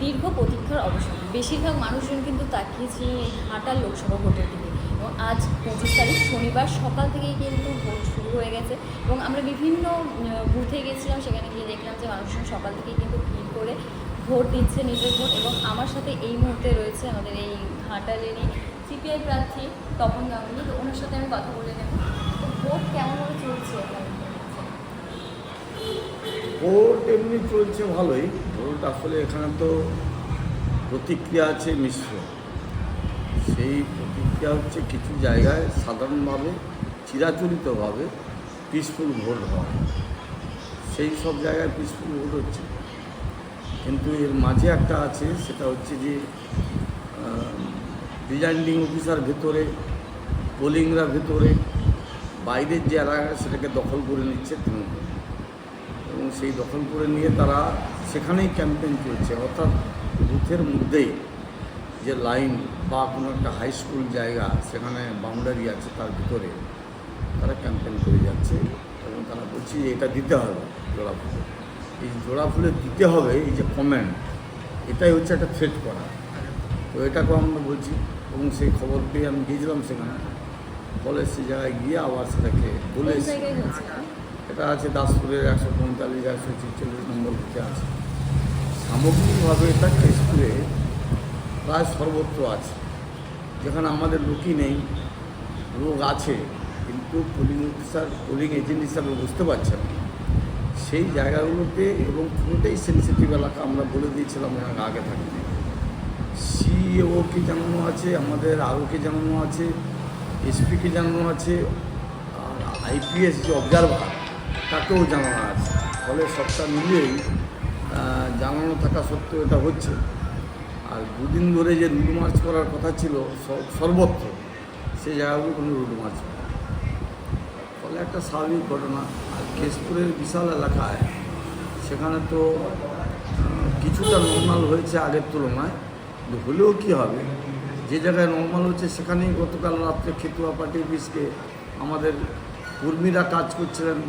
দীর্ঘ প্রতীক্ষার অবসান। বেশিরভাগ মানুষজন কিন্তু তাকিয়েছে ঘাটাল লোকসভা ভোটের দিকে এবং আজ 25 তারিখ শনিবার সকাল থেকেই কিন্তু ভোট শুরু হয়ে গেছে এবং আমরা বিভিন্ন বুথে গেছিলাম, সেখানে গিয়ে দেখলাম যে মানুষজন সকাল থেকেই কিন্তু ভিড় করে ভোট দিচ্ছে নিজের ভোট। এবং আমার সাথে এই মুহূর্তে রয়েছে আমাদের এই ঘাটালেরই সিপিআই প্রার্থী তপন গাঙ্গুলি। তো ওনার সাথে আমি কথা বলে নেব। তো ভোট কেমনভাবে চলছে? ভোট এমনি চলছে ভালোই। ভোট আসলে এখানে তো প্রতিক্রিয়া আছে মিশ্র। সেই প্রতিক্রিয়া হচ্ছে কিছু জায়গায় সাধারণভাবে চিরাচরিতভাবে পিসফুল ভোট হয়, সেই সব জায়গায় পিসফুল ভোট হচ্ছে। কিন্তু এর মাঝে একটা আছে, সেটা হচ্ছে যে প্রিজাইডিং অফিসার ভেতরে, পোলিংরা ভেতরে, বাইরের যে এলাকা সেটাকে দখল করে নিচ্ছে তৃণমূল, এবং সেই দখল করে নিয়ে তারা সেখানেই ক্যাম্পেইন চলছে। অর্থাৎ বুথের মধ্যেই যে লাইন বা কোনো একটা হাই স্কুল জায়গা, সেখানে বাউন্ডারি আছে, তার ভিতরে তারা ক্যাম্পেইন করে যাচ্ছে এবং তারা বলছে যে এটা দিতে হবে জোড়া ফুলে। এই জোড়া ফুলে দিতে হবে, এই যে কমেন্ট, এটাই হচ্ছে একটা থ্রেট করা। তো এটাকেও আমরা বলছি এবং সেই খবর পেয়ে আমি গিয়েছিলাম সেখানে। ফলে সে জায়গায় গিয়ে আবার সেটাকে বলে এটা আছে দাসপুরের 145, 146 নম্বর বুথে আছে। সামগ্রিকভাবে এটা কেশপুরে প্রায় সর্বত্র আছে, যেখানে আমাদের লোকই নেই, লোক আছে কিন্তু পোলিং অফিসার, পোলিং এজেন্ট হিসাবে বুঝতে পারছেন সেই জায়গাগুলোতে। এবং পুরোটাই সেন্সিটিভ এলাকা, আমরা বলে দিয়েছিলাম ওনাকে আগে থাকতে। সিইওকে জানানো আছে, আমাদের আরওকে জানানো আছে, এসপিকে জানানো আছে, আর আইপিএস যে অবজারভার তাকেও জানানো আছে। ফলে সবটা মিলিয়েই জানানো থাকা সত্ত্বেও এটা হচ্ছে। আর দুদিন ধরে যে রুট মার্চ করার কথা ছিল সর্বত্র, সেই জায়গাগুলো কোনো রুট মার্চ করে, ফলে একটা স্বাভাবিক ঘটনা। আর কেশপুরের বিশাল এলাকায় সেখানে তো কিছুটা নর্মাল হয়েছে আগের তুলনায়, হলেও কী হবে, যে জায়গায় নর্মাল হচ্ছে সেখানেই গতকাল রাত্রে খেতুয়া পার্টি অফিসকে আমাদের কর্মীরা কাজ করছিলেন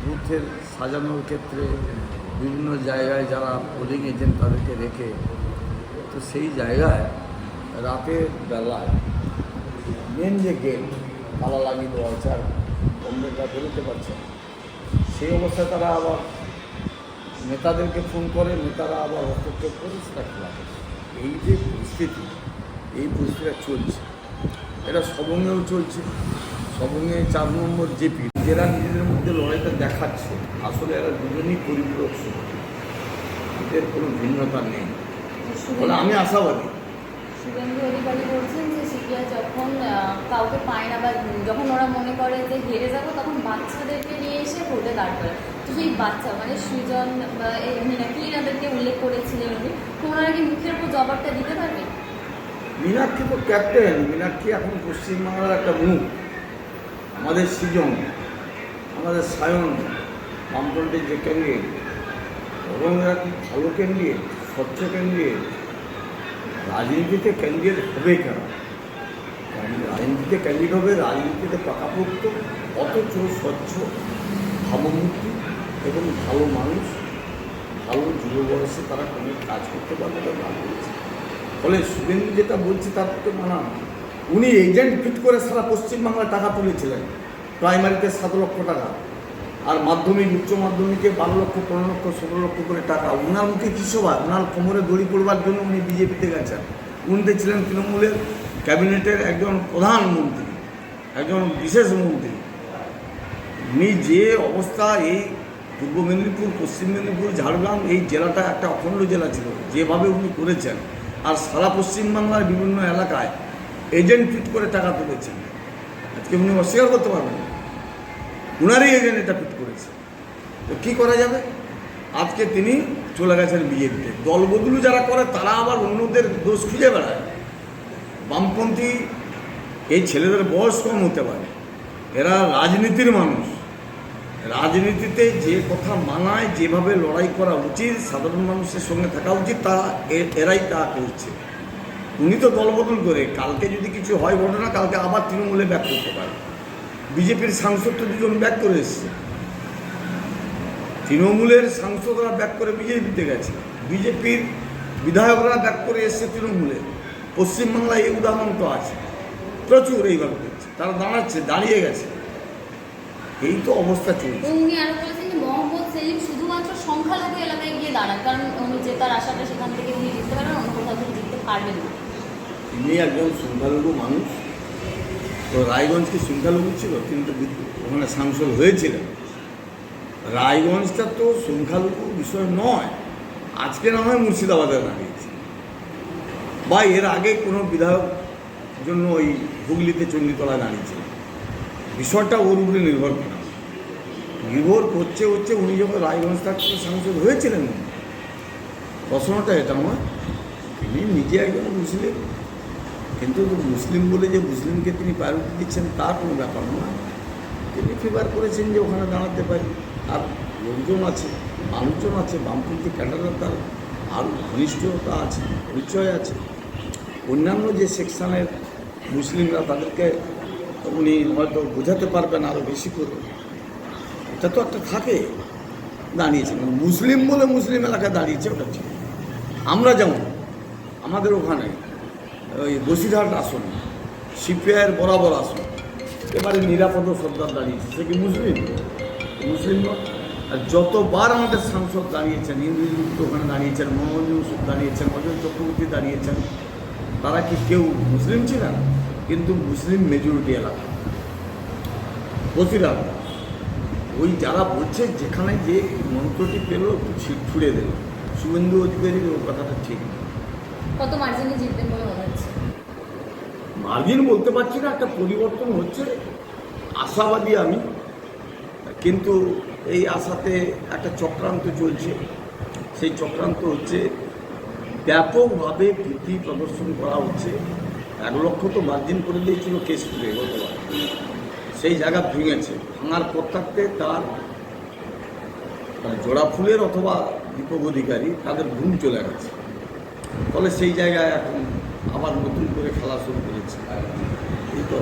বুথের সাজানোর ক্ষেত্রে, বিভিন্ন জায়গায় যারা পোলিং এজেন্ট তাদেরকে রেখে। তো সেই জায়গায় রাতের বেলায় মেন যে গেট তালা লাগিয়ে দেওয়া হচ্ছে, আর কমরেডরা বেরোতে পারছে না। সেই অবস্থায় তারা আবার নেতাদেরকে ফোন করে, নেতারা আবার হস্তক্ষেপ করে সেটা খোলা করে। এই যে পরিস্থিতি, এই পরিস্থিতিটা চলছে, এটা সবঙ্গেও চলছে। সবঙ্গে 4 নম্বর জেপি, যারা নিজেদের মধ্যে লড়াইটা দেখাচ্ছে, আসলে এরা দুজনই পরিপূরক শক্তি, এদের কোনো ভিন্নতা নেই। বলে আমি আশাবাদী। শুভেন্দু অধিকারী বলছেন যে সিপিআই যখন কাউকে পায় না বা যখন ওরা মনে করে যে হেরে যাবো, তখন বাচ্চাদেরকে নিয়ে এসে ভোটে দাঁড় করে। তো সেই বাচ্চা মানে সৃজন বা মীনাক্ষী এনাদেরকে উল্লেখ করেছিলেন উনি, তো ওনারা কি মুখের উপর জবাবটা দিতে পারবে? মীনাক্ষী তো ক্যাপ্টেন, মীনাক্ষী এখন পশ্চিমবাংলার একটা মুখ। আমাদের সৃজন, আমাদের সায়ন, বামফ্রন্টের যে ক্যান্ডিডেট, এবং এরা খুব ভালো ক্যান্ডিডেট, স্বচ্ছ ক্যান্ডিডেট। রাজনীতিতে ক্যান্ডিডেট হবে কেন? রাজনীতিতে ক্যান্ডিডেট হবে, রাজনীতিতে পাকাপোক্ত, অথচ স্বচ্ছ, ভাবমূর্তি এবং ভালো মানুষ, ভালো যুব বয়সে তারা কোনো কাজ করতে পারবে না, ভালো করেছে। ফলে শুভেন্দু যেটা বলছে তার তো মানা। উনি এজেন্ট ফিট করে সারা পশ্চিমবাংলায় টাকা তুলেছিলেন, প্রাইমারিতে 7 লক্ষ টাকা, আর মাধ্যমিক উচ্চ মাধ্যমিকে 12 লক্ষ, 15 লক্ষ, 17 লক্ষ করে টাকা। উনার মুখে কী সভা? উনার কোমরে দড়ি পড়বার জন্য উনি বিজেপিতে গেছেন। উনি ছিলেন তৃণমূলের ক্যাবিনেটের একজন প্রধানমন্ত্রী, একজন বিশেষ মন্ত্রী। উনি যে অবস্থা, এই পূর্ব মেদিনীপুর, পশ্চিম মেদিনীপুর, ঝাড়গ্রাম, এই জেলাটা একটা অখণ্ড জেলা ছিল, যেভাবে উনি করেছেন, আর সারা পশ্চিমবাংলার বিভিন্ন এলাকায় এজেন্ট ফিট করে টাকা তুলেছেন, আজকে উনি অস্বীকার করতে পারবেন না। উনারই এজেন্ট এটা ফিট করেছে। তো কী করা যাবে? আজকে তিনি চলে গেছেন বিজেপিতে। দলবদলু যারা করে তারা আবার অন্যদের দোষ খুঁজে বেড়ায়। বামপন্থী এই ছেলেদের বয়স কম হতে পারে, এরা রাজনীতির মানুষ। রাজনীতিতে যে কথা মানায়, যেভাবে লড়াই করা উচিত, সাধারণ মানুষের সঙ্গে থাকা উচিত, তা এরাই তা করছে। উনি তো দলবদল করে, কালকে যদি কিছু হয় ঘটনা, কালকে আবার তৃণমূলে ব্যাক করতে পারে। বিজেপির সাংসদ তো 2জন ব্যাক করে এসছে, তৃণমূলের সাংসদরা ব্যাক করে বিজেপিতে গেছে। বিজেপির বিধায়করা ব্যাক করে এসছে তৃণমূলে। পশ্চিমবাংলায় এই উদাহরণ তো আছে, প্রচুর এইভাবে করছে, তারা দাঁড়াচ্ছে, দাঁড়িয়ে গেছে, এই তো অবস্থা চলছে। এবং উনি আরো বলেছেন যে মোহাম্মদ সেলিম শুধুমাত্র সংখ্যালঘু এলাকায় গিয়ে দাঁড়ান, কারণ উনি জেতার আশাটা সেখান থেকে উনি জিততে পারেন, অন্য কোথাও থেকে জিততে পারবেন না। তিনি একজন সংখ্যালঘু মানুষ, তো রায়গঞ্জ কি সংখ্যালঘু ছিল? তিনি তো ওখানে সাংসদ হয়েছিলেন। রায়গঞ্জটা তো সংখ্যালঘু বিষয় নয়, আজকে না হয় মুর্শিদাবাদে দাঁড়িয়েছে, বা এর আগে কোনো বিধায়ক জন্য ওই হুগলিতে চণ্ডীতলা দাঁড়িয়েছিল। বিষয়টা ওর উপরে নির্ভর করে না, নির্ভর হচ্ছে উনি যখন রায়গঞ্জ থাকতে সাংসদ হয়েছিলেন। প্রশ্নটা এটা নয়, তিনি নিজে একজন মুসলিম, কিন্তু মুসলিম বলে যে মুসলিমকে তিনি প্রায়োরিটি দিচ্ছেন তার কোনো ব্যাপার নয়। তিনি ফেভার করেছেন যে ওখানে দাঁড়াতে পারি, আর লোকজন আছে, মানুষজন আছে, বামপন্থী ক্যাডাররা তার আরও ঘনিষ্ঠতা আছে, পরিচয় আছে। অন্যান্য যে সেকশানের মুসলিমরা তাদেরকে উনি হয়তো বোঝাতে পারবেন আরও বেশি করে, এটা তো একটা থাকে। দাঁড়িয়েছেন মুসলিম বলে মুসলিম এলাকায় দাঁড়িয়েছে, ওটা ঠিক। আমরা যেমন আমাদের ওখানে ওই বসিরহাট আসন সিপিআইয়ের বরাবর আসন, এবারে নিরাপদ সর্দার দাঁড়িয়েছে, সে কি মুসলিম? মুসলিম নয়। আর যতবার আমাদের সাংসদ দাঁড়িয়েছেন, ইন্দ্রজিৎ ওখানে দাঁড়িয়েছেন, মোহাম্মদ ইউসুফ দাঁড়িয়েছেন, অজয় চক্রবর্তী দাঁড়িয়েছেন, তারা কি কেউ মুসলিম ছিলেন? কিন্তু মুসলিম মেজরিটি এলাকা বসিরহাট। ওই যারা বলছে যেখানে যে মন্ত্রটি পেল একটু ছুড়ে দিল, শুভেন্দু অধিকারীর ওই কথাটা ঠিক না। কত মার্জিনে জিতবেন বলে মনে হচ্ছে? মার্জিন বলতে পারছি না, একটা পরিবর্তন হচ্ছে, আশাবাদী আমি। কিন্তু এই আশাতে একটা চক্রান্ত চলছে, সেই চক্রান্ত হচ্ছে ব্যাপকভাবে ভীতি প্রদর্শন করা হচ্ছে। 1 লক্ষ তো মার্জিন করে দিয়েছিল কেশপুরে গতবার, সেই জায়গা ভেঙেছে। ভাঙার পর থাকতে তার জোড়া ফুলের অথবা দীপক অধিকারী তাদের ঘুম চলে গেছে, ফলে সেই জায়গায় এখন আবার নতুন করে খেলা শুরু করেছে। এই তো